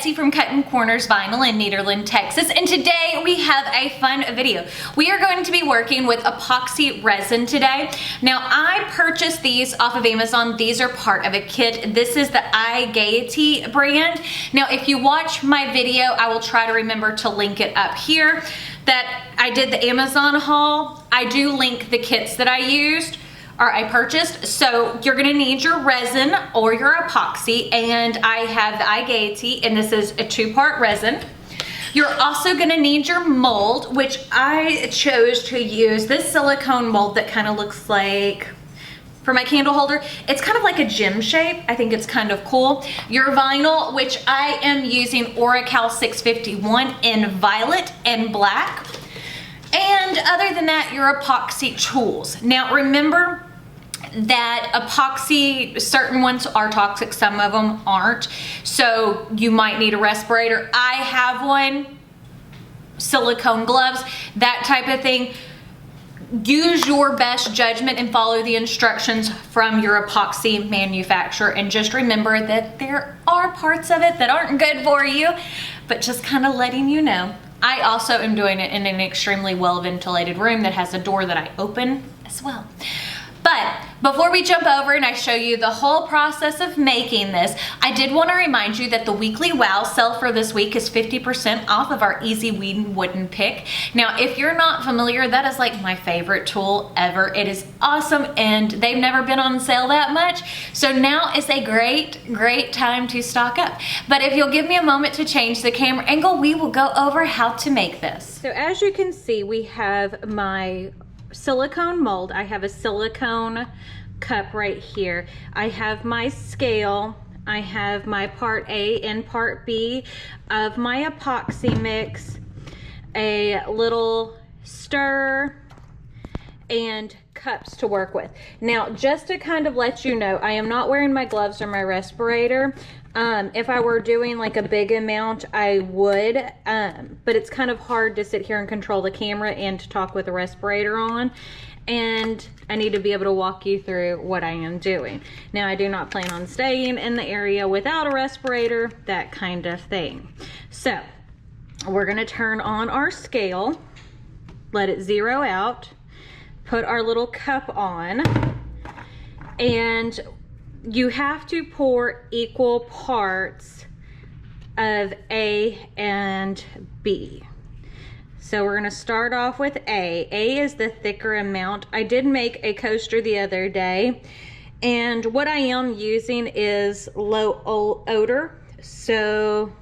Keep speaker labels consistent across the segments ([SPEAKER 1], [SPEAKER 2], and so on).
[SPEAKER 1] Betsy from Cuttin Corners Vinyl in Nederland, Texas, and today we have a fun video. We are going to be working with epoxy resin today. Now, I purchased these off of Amazon. These are part of a kit. This is the iGaiety brand. Now, if you watch my video, I will try to remember to link it up here, that I did the Amazon haul. I do link the kits that I used, or I purchased. So you're gonna need your resin or your epoxy, and I have the iGaiety, and this is a 2-part resin. You're also gonna need your mold, which I chose to use this silicone mold that kind of looks like, for my candle holder, it's kind of like a gem shape. I think it's kind of cool. Your vinyl, which I am using Oracal 651 in violet and black. And other than that, your epoxy tools. Now remember that epoxy, certain ones are toxic, some of them aren't. So you might need a respirator. I have one, silicone gloves, that type of thing. Use your best judgment and follow the instructions from your epoxy manufacturer. And just remember that there are parts of it that aren't good for you, but just kind of letting you know. I also am doing it in an extremely well ventilated room that has a door that I open as well. But before we jump over and I show you the whole process of making this, I did want to remind you that the weekly wow sale for this week is 50% off of our Easy Weed wooden pick. Now, if you're not familiar, that is like my favorite tool ever. It is awesome, and they've never been on sale that much. So now is a great time to stock up. But if you'll give me a moment to change the camera angle, we will go over how to make this. So as you can see, we have my silicone mold. I have a silicone cup right here. I have my scale. I have my part A and part B of my epoxy mix, a little stir, and cups to work with. Now, just to kind of let you know, I am not wearing my gloves or my respirator. If I were doing like a big amount, I would, but it's kind of hard to sit here and control the camera and to talk with a respirator on. And I need to be able to walk you through what I am doing. Now, I do not plan on staying in the area without a respirator, that kind of thing. So we're gonna turn on our scale, let it zero out, put our little cup on, and you have to pour equal parts of A and B. So we're gonna start off with A. A is the thicker amount. I did make a coaster the other day, and what I am using is low odor. So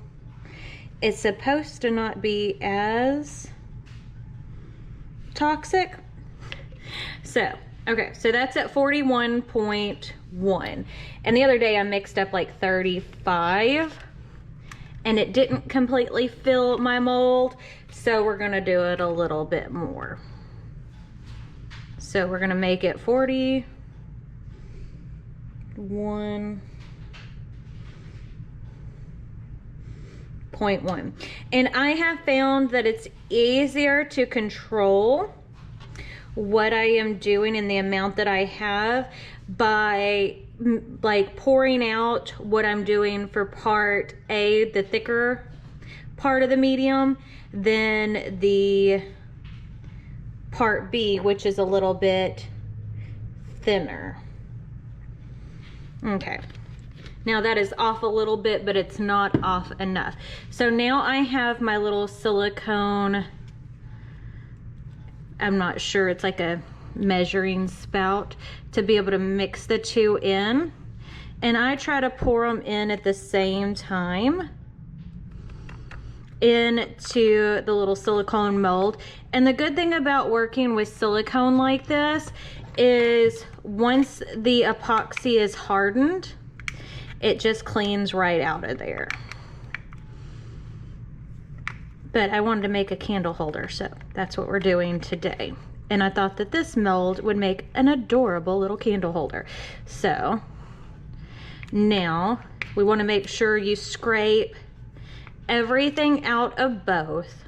[SPEAKER 1] it's supposed to not be as toxic. So, okay, so that's at 41.1. And the other day I mixed up like 35 and it didn't completely fill my mold. So we're gonna do it a little bit more. So we're gonna make it 41.1. And I have found that it's easier to control what I am doing and the amount that I have by like pouring out what I'm doing for part A, the thicker part of the medium, then the part B, which is a little bit thinner. Okay, now that is off a little bit, but it's not off enough. So now I have my little silicone, I'm not sure, it's like a measuring spout to be able to mix the two in. And I try to pour them in at the same time into the little silicone mold. And the good thing about working with silicone like this is once the epoxy is hardened, it just cleans right out of there. But I wanted to make a candle holder, so that's what we're doing today. And I thought that this mold would make an adorable little candle holder. So now we want to make sure you scrape everything out of both.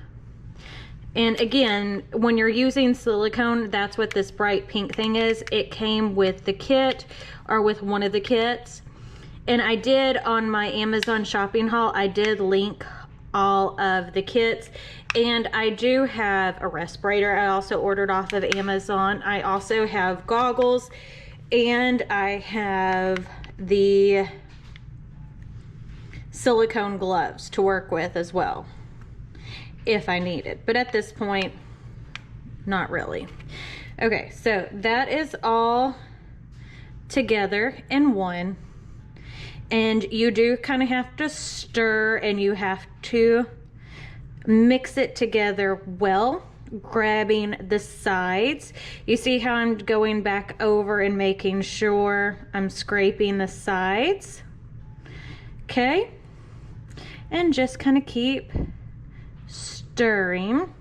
[SPEAKER 1] And again, when you're using silicone, that's what this bright pink thing is. It came with the kit or with one of the kits. And I did, on my Amazon shopping haul, I did link all of the kits. And I do have a respirator I also ordered off of Amazon. I also have goggles, and I have the silicone gloves to work with as well if I need it, but at this point not really. Okay, so that is all together in one, and you do kind of have to stir, and you have to mix it together well, grabbing the sides. You see how I'm going back over and making sure I'm scraping the sides? Okay, and just kind of keep stirring.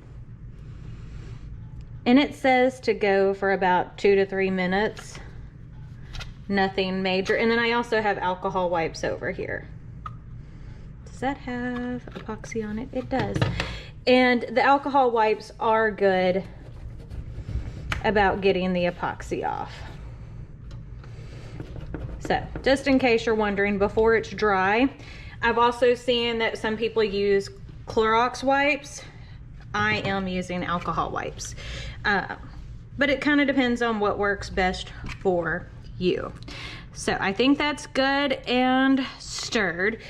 [SPEAKER 1] And it says to go for about 2 to 3 minutes. Nothing major. And then I also have alcohol wipes over here. Does that have epoxy on it? It does. And the alcohol wipes are good about getting the epoxy off. So, just in case you're wondering, before it's dry, I've also seen that some people use Clorox wipes. I am using alcohol wipes. But it kind of depends on what works best for you. So I think that's good and stirred.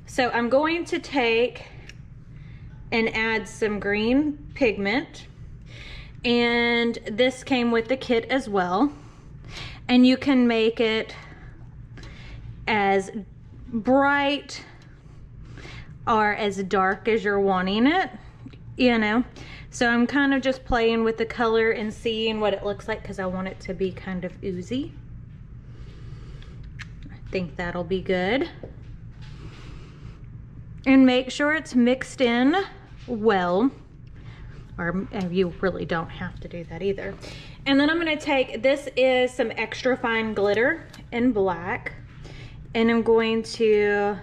[SPEAKER 1] So I'm going to take and add some green pigment. And this came with the kit as well. And you can make it as bright or as dark as you're wanting it, you know. So I'm kind of just playing with the color and seeing what it looks like, because I want it to be kind of oozy. I think that'll be good. And make sure it's mixed in well, or you really don't have to do that either. And then I'm going to take, this is some extra fine glitter in black, and I'm going to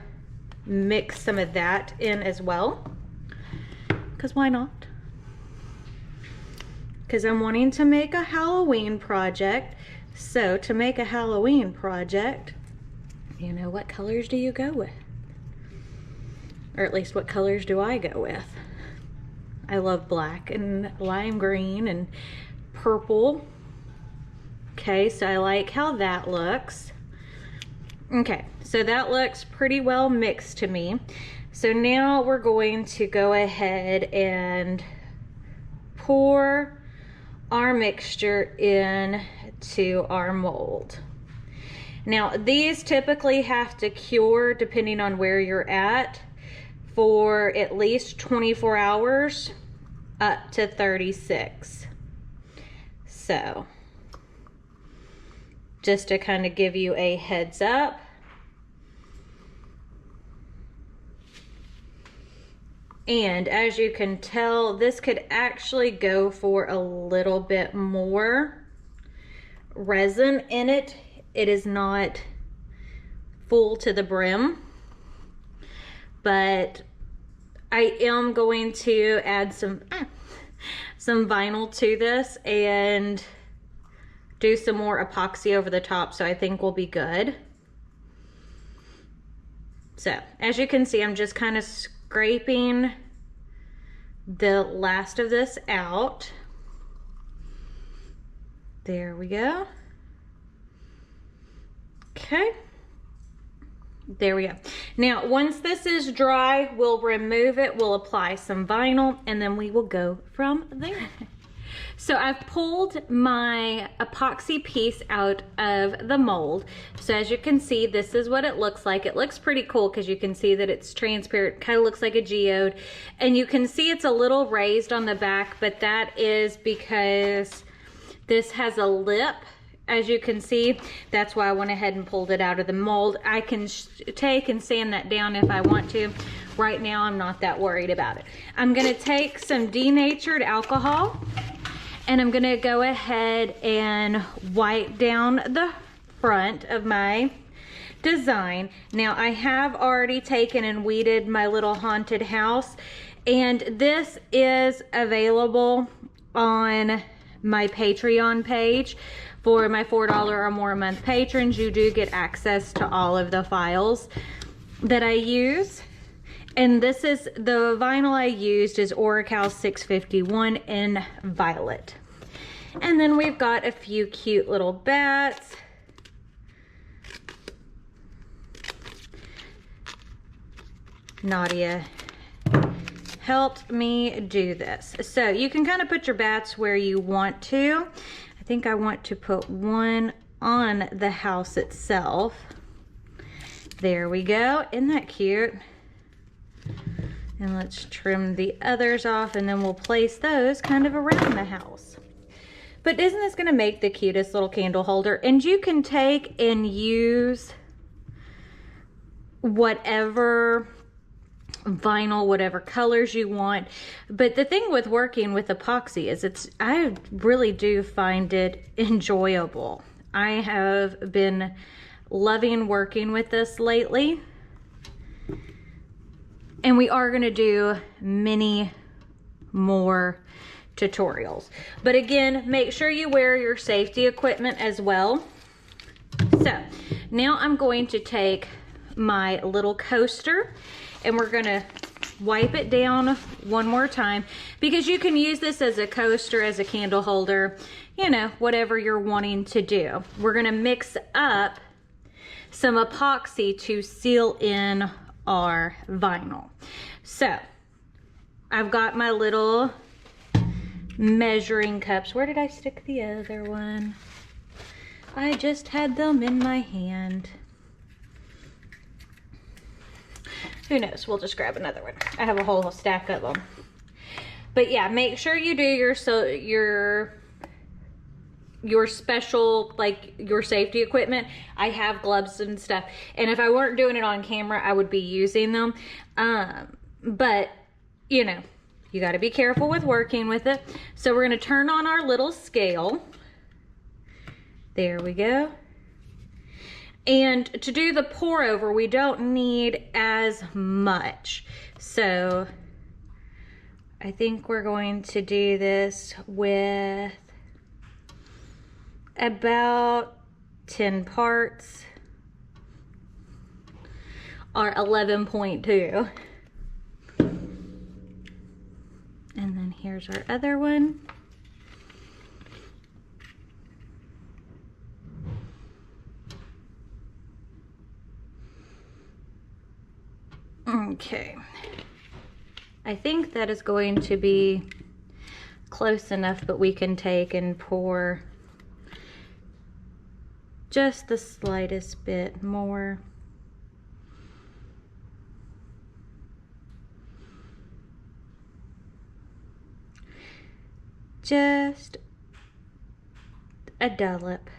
[SPEAKER 1] mix some of that in as well, because why not? Because I'm wanting to make a Halloween project. So to make a Halloween project, you know, what colors do you go with? Or at least what colors do I go with? I love black and lime green and purple. Okay, so I like how that looks. Okay, so that looks pretty well mixed to me. So now we're going to go ahead and pour our mixture in to our mold. Now these typically have to cure, depending on where you're at, for at least 24 hours up to 36. So just to kind of give you a heads up. And as you can tell, this could actually go for a little bit more resin in it. It is not full to the brim, but I am going to add some vinyl to this and do some more epoxy over the top, so I think we'll be good. So as you can see, I'm just kind of scraping the last of this out. There we go. Okay, there we go. Now once this is dry, we'll remove it, we'll apply some vinyl, and then we will go from there. So I've pulled my epoxy piece out of the mold. So as you can see, this is what it looks like. It looks pretty cool because you can see that it's transparent, kind of looks like a geode. And you can see it's a little raised on the back, but that is because this has a lip. As you can see, that's why I went ahead and pulled it out of the mold. I can take and sand that down if I want to. Right now, I'm not that worried about it. I'm gonna take some denatured alcohol, and I'm gonna go ahead and wipe down the front of my design. Now I have already taken and weeded my little haunted house, and this is available on my Patreon page For my $4 or more a month patrons, you do get access to all of the files that I use. And this is the vinyl I used is Oracal 651 in violet. And then we've got a few cute little bats. Nadia helped me do this. So you can kind of put your bats where you want to. I think I want to put one on the house itself. There we go. Isn't that cute? And let's trim the others off, and then we'll place those kind of around the house. But isn't this going to make the cutest little candle holder? And you can take and use whatever vinyl, whatever colors you want. But the thing with working with epoxy is I really do find it enjoyable. I have been loving working with this lately. And we are going to do many more tutorials. But again, make sure you wear your safety equipment as well. So now I'm going to take my little coaster and we're going to wipe it down one more time, because you can use this as a coaster, as a candle holder, you know, whatever you're wanting to do. We're going to mix up some epoxy to seal in our vinyl. So I've got my little measuring cups. Where did I stick the other one? I just had them in my hand. Who knows? We'll just grab another one. I have a whole stack of them. But yeah, make sure you do your special, like your safety equipment. I have gloves and stuff, and if I weren't doing it on camera, I would be using them. But you know, you got to be careful with working with it. So we're going to turn on our little scale. There we go. And to do the pour over, we don't need as much. So I think we're going to do this with about 10 parts or 11.2. And then here's our other one. Okay, I think that is going to be close enough, but we can take and pour just the slightest bit more. Just a dollop.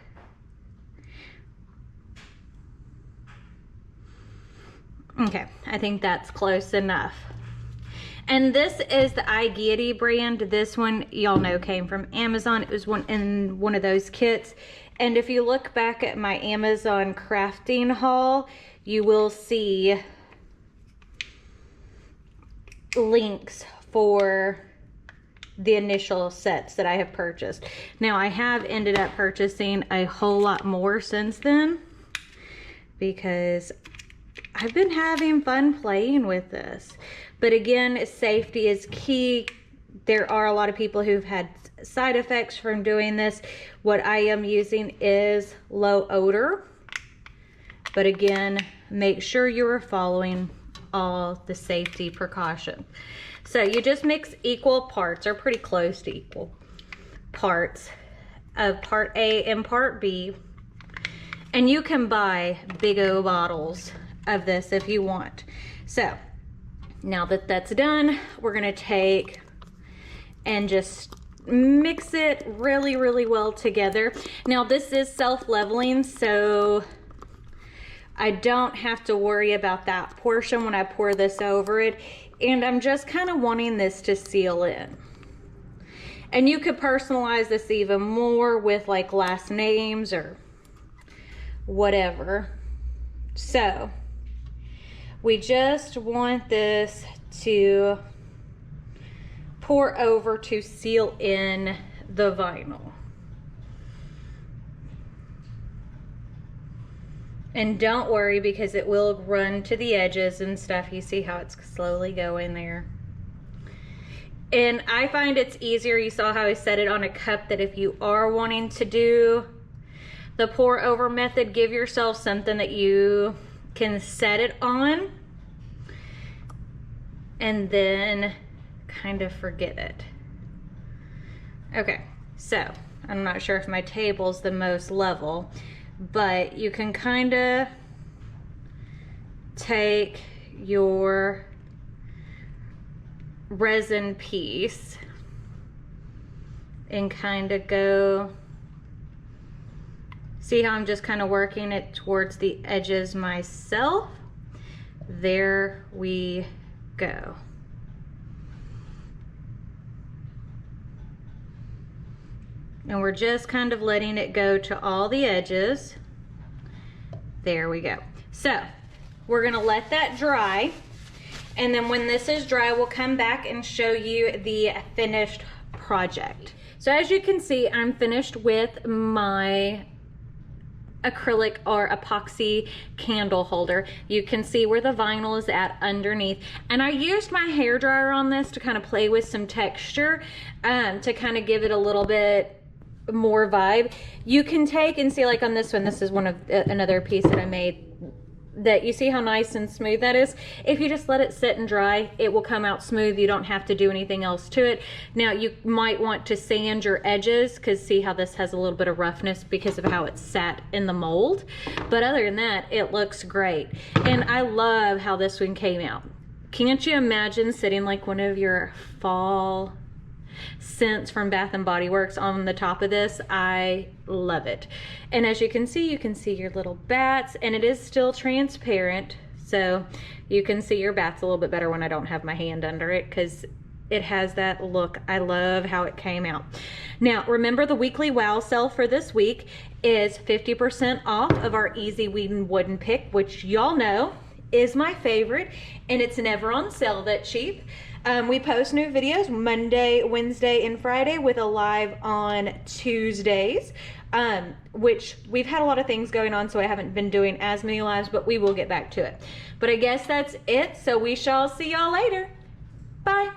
[SPEAKER 1] Okay, I think that's close enough. And this is the iGiety brand. This one, y'all know, came from Amazon. It was in one of those kits. And if you look back at my Amazon crafting haul, you will see links for the initial sets that I have purchased. Now, I have ended up purchasing a whole lot more since then, because I've been having fun playing with this. But again, safety is key. There are a lot of people who've had side effects from doing this. What I am using is low odor. But again, make sure you are following all the safety precautions. So you just mix equal parts, or pretty close to equal parts, of part A and part B. And you can buy big O bottles of this if you want. So now that that's done, we're gonna take and just mix it really, really well together. Now this is self-leveling, so I don't have to worry about that portion when I pour this over it. And I'm just kind of wanting this to seal in. And you could personalize this even more with like last names or whatever. So we just want this to pour, pour over to seal in the vinyl. And don't worry, because it will run to the edges and stuff. You see how it's slowly going there. And I find it's easier, you saw how I set it on a cup, that if you are wanting to do the pour over method, give yourself something that you can set it on and then kind of forget it. Okay, so I'm not sure if my table's the most level, but you can kind of take your resin piece and kind of go, see how I'm just kind of working it towards the edges myself. There we go. And we're just kind of letting it go to all the edges. There we go. So we're gonna let that dry. And then when this is dry, we'll come back and show you the finished project. So as you can see, I'm finished with my acrylic or epoxy candle holder. You can see where the vinyl is at underneath. And I used my hair dryer on this to kind of play with some texture, to kind of give it a little bit more vibe. You can take and see, like on this one, this is one of another piece that I made, that you see how nice and smooth that is. If you just let it sit and dry, it will come out smooth. You don't have to do anything else to it. Now you might want to sand your edges, because see how this has a little bit of roughness because of how it's sat in the mold. But other than that, it looks great. And I love how this one came out. Can't you imagine sitting like one of your fall scents from Bath and Body Works on the top of this? I love it. And as you can see your little bats, and it is still transparent, so you can see your bats a little bit better when I don't have my hand under it, because it has that look. I love how it came out. Now remember, the weekly wow sale for this week is 50% off of our Easy Weeding Wooden Pick, which y'all know is my favorite, and it's never on sale that cheap. We post new videos Monday, Wednesday, and Friday, with a live on Tuesdays, which we've had a lot of things going on, so I haven't been doing as many lives, but we will get back to it. But I guess that's it, so we shall see y'all later. Bye.